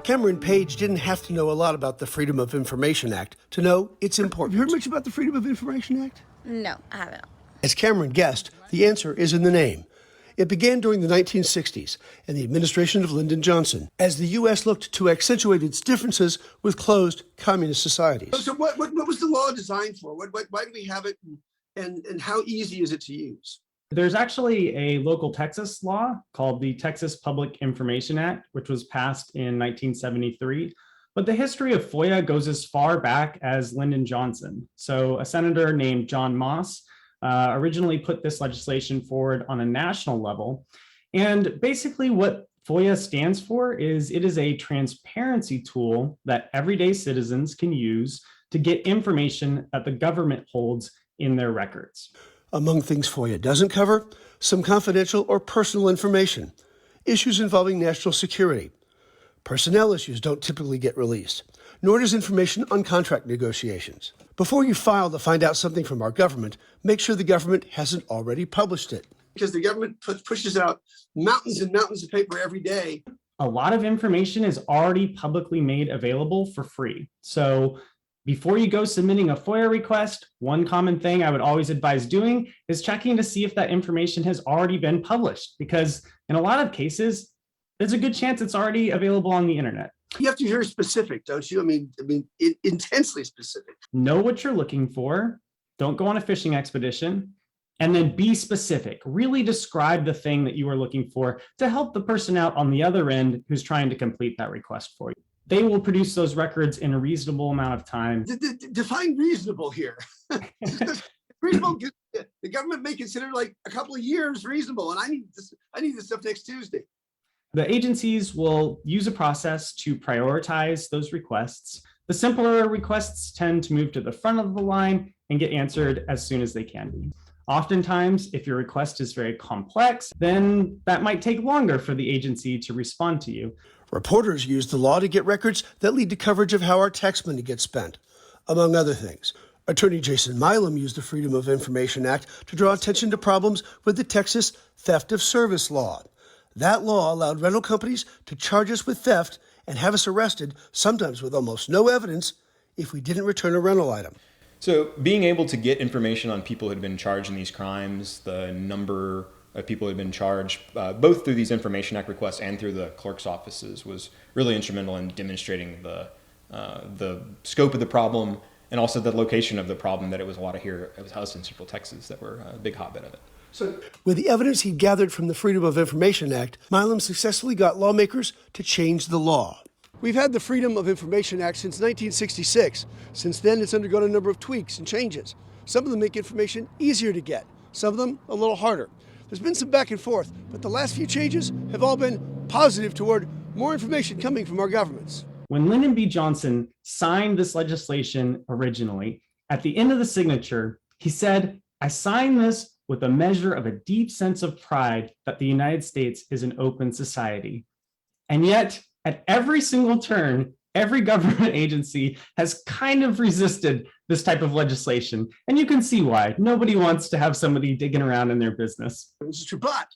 Cameron Page didn't have to know a lot about the Freedom of Information Act to know its importance. Have you heard much about the Freedom of Information Act? No, I haven't. As Cameron guessed, the answer is in the name. It began during the 1960s and the administration of Lyndon Johnson, as the U.S. looked to accentuate its differences with closed communist societies. So what was the law designed for? Why do we have it, and how easy is it to use? There's actually a local Texas law called the Texas Public Information Act, which was passed in 1973. But the history of FOIA goes as far back as Lyndon Johnson. So a senator named John Moss originally put this legislation forward on a national level. And basically what FOIA stands for is it is a transparency tool that everyday citizens can use to get information that the government holds in their records. Among things FOIA doesn't cover, some confidential or personal information, issues involving national security. Personnel issues don't typically get released, nor does information on contract negotiations. Before you file to find out something from our government, make sure the government hasn't already published it. Because the government pushes out mountains and mountains of paper every day. A lot of information is already publicly made available for free. So before you go submitting a FOIA request, one common thing I would always advise doing is checking to see if that information has already been published, because in a lot of cases, there's a good chance it's already available on the internet. You have to be very specific, don't you? I mean, intensely specific. Know what you're looking for. Don't go on a fishing expedition. And then be specific. Really describe the thing that you are looking for to help the person out on the other end who's trying to complete that request for you. They will produce those records in a reasonable amount of time. Define reasonable here. Reasonable, the government may consider like a couple of years reasonable, and I need this stuff next Tuesday. The agencies will use a process to prioritize those requests. The simpler requests tend to move to the front of the line and get answered as soon as they can be. Oftentimes, if your request is very complex, then that might take longer for the agency to respond to you. Reporters use the law to get records that lead to coverage of how our tax money gets spent, among other things. Attorney Jason Milam used the Freedom of Information Act to draw attention to problems with the Texas Theft of Service law. That law allowed rental companies to charge us with theft and have us arrested, sometimes with almost no evidence, if we didn't return a rental item. So being able to get information on people who had been charged in these crimes, the number of people who had been charged, both through these Information Act requests and through the clerk's offices, was really instrumental in demonstrating the scope of the problem and also the location of the problem, that it was a lot of here. It was us in Central Texas that were a big hotbed of it. So, with the evidence he gathered from the Freedom of Information Act, Milam successfully got lawmakers to change the law. We've had the Freedom of Information Act since 1966. Since then, it's undergone a number of tweaks and changes. Some of them make information easier to get, some of them a little harder. There's been some back and forth, but the last few changes have all been positive toward more information coming from our governments. When Lyndon B. Johnson signed this legislation originally, at the end of the signature, he said, "I sign this with a measure of a deep sense of pride that the United States is an open society." And yet, at every single turn, every government agency has kind of resisted this type of legislation. And you can see why. Nobody wants to have somebody digging around in their business. This is true, but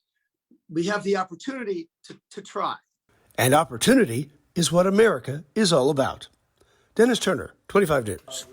we have the opportunity to try. And opportunity is what America is all about. Dennis Turner, 25 News.